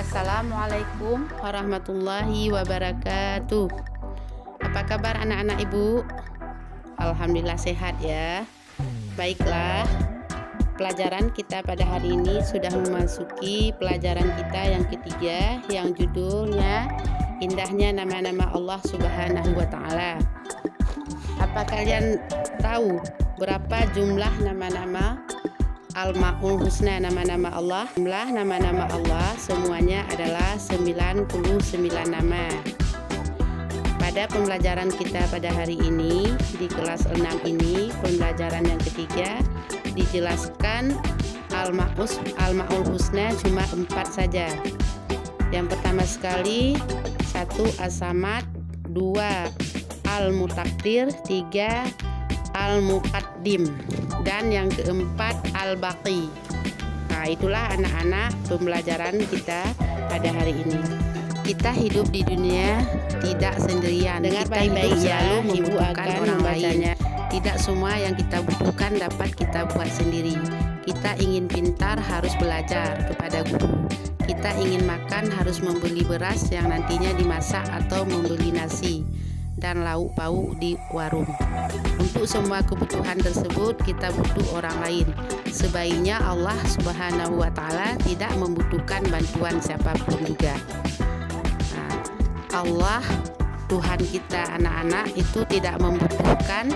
Assalamualaikum warahmatullahi wabarakatuh. Apa kabar anak-anak ibu? Alhamdulillah sehat ya. Baiklah, pelajaran kita pada hari ini sudah memasuki pelajaran kita yang ketiga, yang judulnya Indahnya Nama-Nama Allah Subhanahu wa Ta'ala. Apa kalian tahu berapa jumlah nama-nama Al-Ma'ul Husna, nama-nama Allah? Jumlah nama-nama Allah semuanya adalah 99 nama. Pada pembelajaran kita pada hari ini di kelas 6 ini, pembelajaran yang ketiga, dijelaskan Al-Ma'ul Husna cuma 4 saja. Yang pertama sekali 1 As-Samad, 2 Al-Mutakdir, 3 Al-Muqaddim, dan yang keempat Al-Baqi. Nah, itulah anak-anak pembelajaran kita pada hari ini. Kita hidup di dunia tidak sendirian. Dengar baik-baik ya, ibu akan membacanya. Tidak semua yang kita butuhkan dapat kita buat sendiri. Kita ingin pintar harus belajar kepada guru. Kita ingin makan harus membeli beras yang nantinya dimasak atau membeli nasi dan lauk pauk di warung. Untuk semua kebutuhan tersebut kita butuh orang lain. Sebaiknya Allah Subhanahu wa Ta'ala tidak membutuhkan bantuan siapapun juga. Nah, Allah Tuhan kita anak-anak itu tidak membutuhkan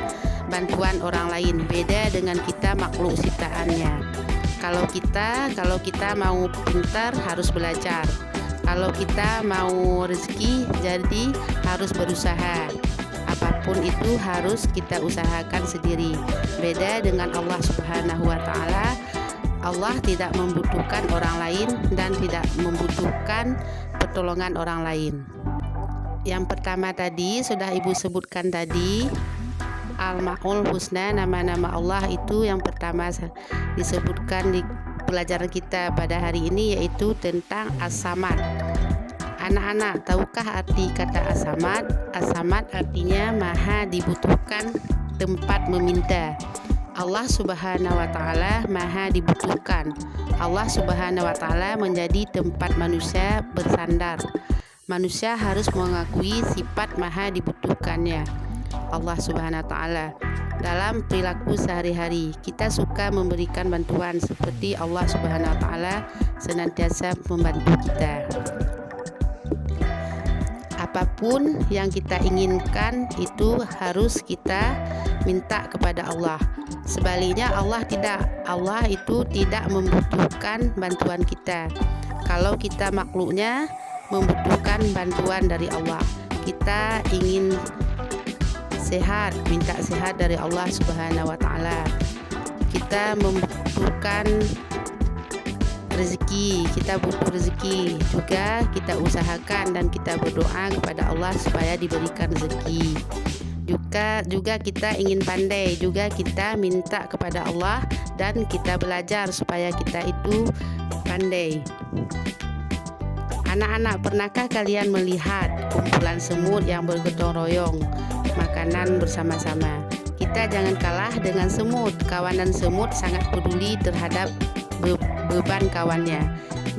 bantuan orang lain. Beda dengan kita makhluk ciptaannya. Kalau kita mau pintar harus belajar. Kalau kita mau rezeki, jadi harus berusaha. Apapun itu harus kita usahakan sendiri. Beda dengan Allah Subhanahu wa Ta'ala. Allah tidak membutuhkan orang lain dan tidak membutuhkan pertolongan orang lain. Yang pertama tadi sudah ibu sebutkan tadi, Al-Ma'ul Husna, nama-nama Allah itu yang pertama disebutkan di pelajaran kita pada hari ini, yaitu tentang As-Samad. Anak-anak, tahukah arti kata As-Samad? As-Samad artinya maha dibutuhkan, tempat meminta. Allah Subhanahu wa Ta'ala maha dibutuhkan. Allah Subhanahu wa Ta'ala menjadi tempat manusia bersandar. Manusia harus mengakui sifat maha dibutuhkannya Allah Subhanahu wa Ta'ala. Dalam perilaku sehari-hari kita suka memberikan bantuan, seperti Allah Subhanahu wa Ta'ala senantiasa membantu kita. Apapun yang kita inginkan itu harus kita minta kepada Allah. Sebaliknya Allah itu tidak membutuhkan bantuan kita. Kalau kita makhluknya membutuhkan bantuan dari Allah. Kita ingin sehat, minta sehat dari Allah Subhanahu wa Ta'ala. Kita membutuhkan rezeki, kita butuh rezeki juga, kita usahakan dan kita berdoa kepada Allah supaya diberikan rezeki. Juga kita ingin pandai, juga kita minta kepada Allah dan kita belajar supaya kita itu pandai. Anak-anak, pernahkah kalian melihat kumpulan semut yang bergotong royong makanan bersama-sama? Kita jangan kalah dengan semut. Kawanan semut sangat peduli terhadap beban kawannya.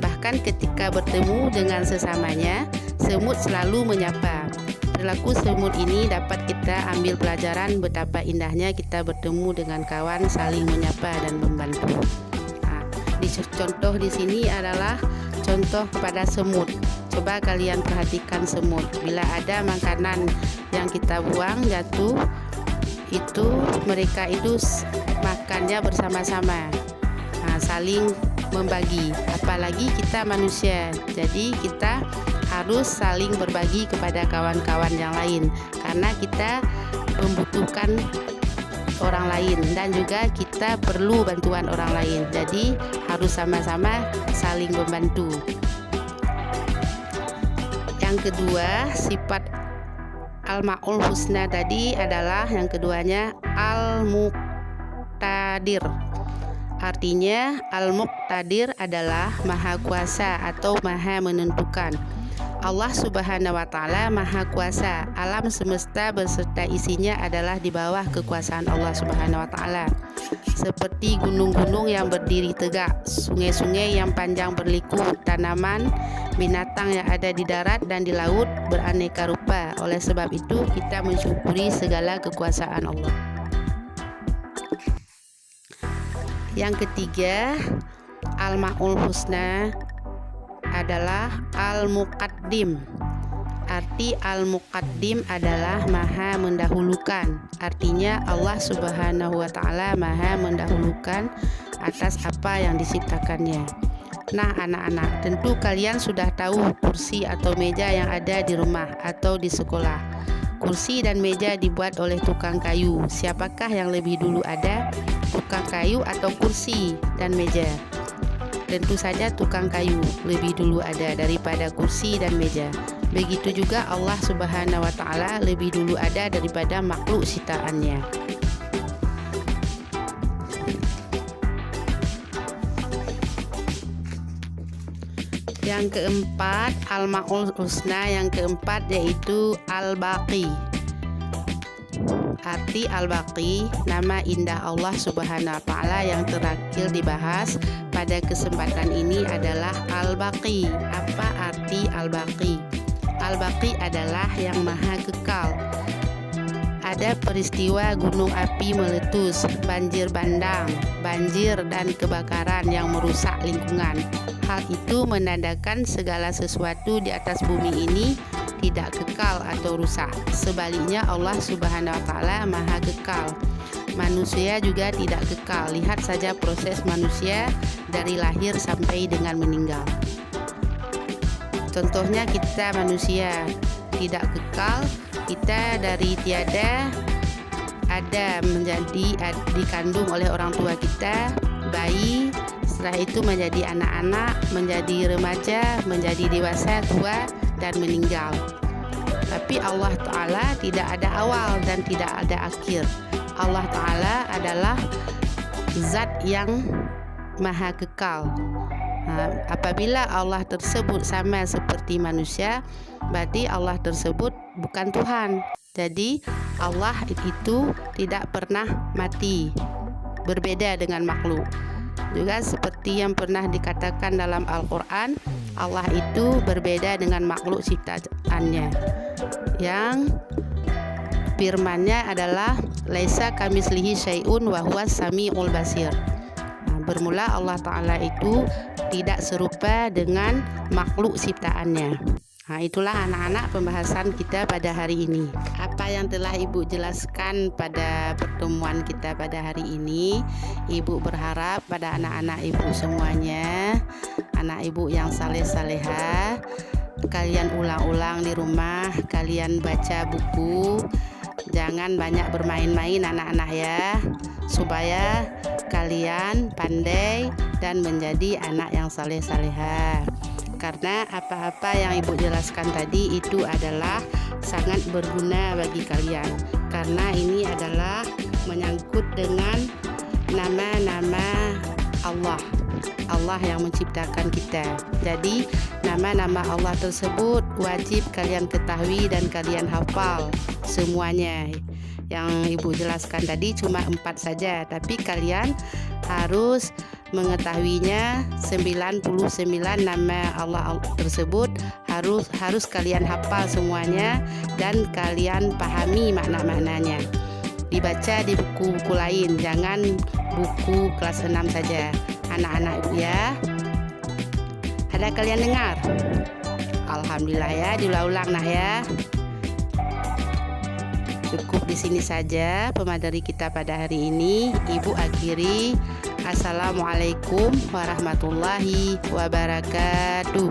Bahkan ketika bertemu dengan sesamanya, semut selalu menyapa. Perilaku semut ini dapat kita ambil pelajaran betapa indahnya kita bertemu dengan kawan, saling menyapa dan membantu. Nah, contoh di sini adalah contoh kepada semut. Coba kalian perhatikan semut. Bila ada makanan yang kita buang jatuh, itu mereka itu makannya bersama-sama, saling membagi. Apalagi kita manusia, jadi kita harus saling berbagi kepada kawan-kawan yang lain, karena kita membutuhkan orang lain dan juga kita perlu bantuan orang lain. Jadi harus sama-sama saling membantu. Yang kedua, sifat Al-Ma'ul Husna tadi adalah yang keduanya Al-Muqtadir. Artinya Al-Muqtadir adalah maha kuasa atau maha menentukan. Allah Subhanahu wa Ta'ala maha kuasa. Alam semesta beserta isinya adalah di bawah kekuasaan Allah Subhanahu wa Ta'ala. seperti gunung-gunung yang berdiri tegak, sungai-sungai yang panjang berliku, tanaman, binatang yang ada di darat dan di laut beraneka rupa. Oleh sebab itu kita mensyukuri segala kekuasaan Allah. Yang ketiga, Al-Ma'ul Husna adalah Al-Muqaddim. Arti Al-Muqaddim adalah maha mendahulukan. Artinya Allah Subhanahu wa Ta'ala maha mendahulukan atas apa yang diciptakannya. Nah anak-anak, tentu kalian sudah tahu kursi atau meja yang ada di rumah atau di sekolah. Kursi dan meja dibuat oleh tukang kayu. Siapakah yang lebih dulu ada? Tukang kayu atau kursi dan meja? Tentu saja tukang kayu lebih dulu ada daripada kursi dan meja. Begitu juga Allah Subhanahu wa Ta'ala lebih dulu ada daripada makhluk ciptaannya. Yang keempat, Al-Ma'ul Husna yang keempat yaitu Al-Baqi. Arti Al-Baqi, nama indah Allah Subhanahu wa Ta'ala yang terakhir dibahas pada kesempatan ini adalah Al-Baqi. Apa arti Al-Baqi? Al-Baqi adalah yang maha kekal. Ada peristiwa gunung api meletus, banjir bandang, banjir dan kebakaran yang merusak lingkungan. Hal itu menandakan segala sesuatu di atas bumi ini tidak kekal atau rusak. Sebaliknya Allah Subhanahu wa Ta'ala maha kekal. Manusia juga tidak kekal. Lihat saja proses manusia dari lahir sampai dengan meninggal. Contohnya kita manusia tidak kekal, kita dari tiada ada menjadi dikandung oleh orang tua kita, bayi, setelah itu menjadi anak-anak, menjadi remaja, menjadi dewasa, tua, dan meninggal. Tapi Allah Ta'ala tidak ada awal dan tidak ada akhir. Allah Ta'ala adalah zat yang maha kekal. Apabila Allah tersebut sama seperti manusia, berarti Allah tersebut bukan Tuhan. Jadi Allah itu tidak pernah mati, berbeda dengan makhluk. Juga seperti yang pernah dikatakan dalam Al-Quran, Allah itu berbeda dengan makhluk ciptaannya. Yang firman-Nya adalah laisa kamitslihi syai'un wa huwas samiul basir. Bermula Allah Ta'ala itu tidak serupa dengan makhluk ciptaannya. Nah, itulah anak-anak pembahasan kita pada hari ini. Apa yang telah Ibu jelaskan pada pertemuan kita pada hari ini, Ibu berharap pada anak-anak Ibu semuanya, anak Ibu yang saleh-salehah, kalian ulang-ulang di rumah, kalian baca buku, jangan banyak bermain-main anak-anak ya, supaya kalian pandai dan menjadi anak yang saleh-salehah. Karena apa-apa yang Ibu jelaskan tadi itu adalah sangat berguna bagi kalian. Karena ini adalah menyangkut dengan nama-nama Allah. Allah yang menciptakan kita. Jadi nama-nama Allah tersebut wajib kalian ketahui dan kalian hafal semuanya. Yang Ibu jelaskan tadi cuma 4 saja, tapi kalian harus mengetahuinya. 99 nama Allah tersebut harus kalian hafal semuanya dan kalian pahami makna-maknanya. Dibaca di buku-buku lain, jangan buku kelas 6 saja. Anak-anak Ibu ya. Ada kalian dengar? Alhamdulillah ya, diulang-ulang nah ya. Cukup di sini saja pemateri kita pada hari ini. Ibu akhiri. Assalamualaikum warahmatullahi wabarakatuh.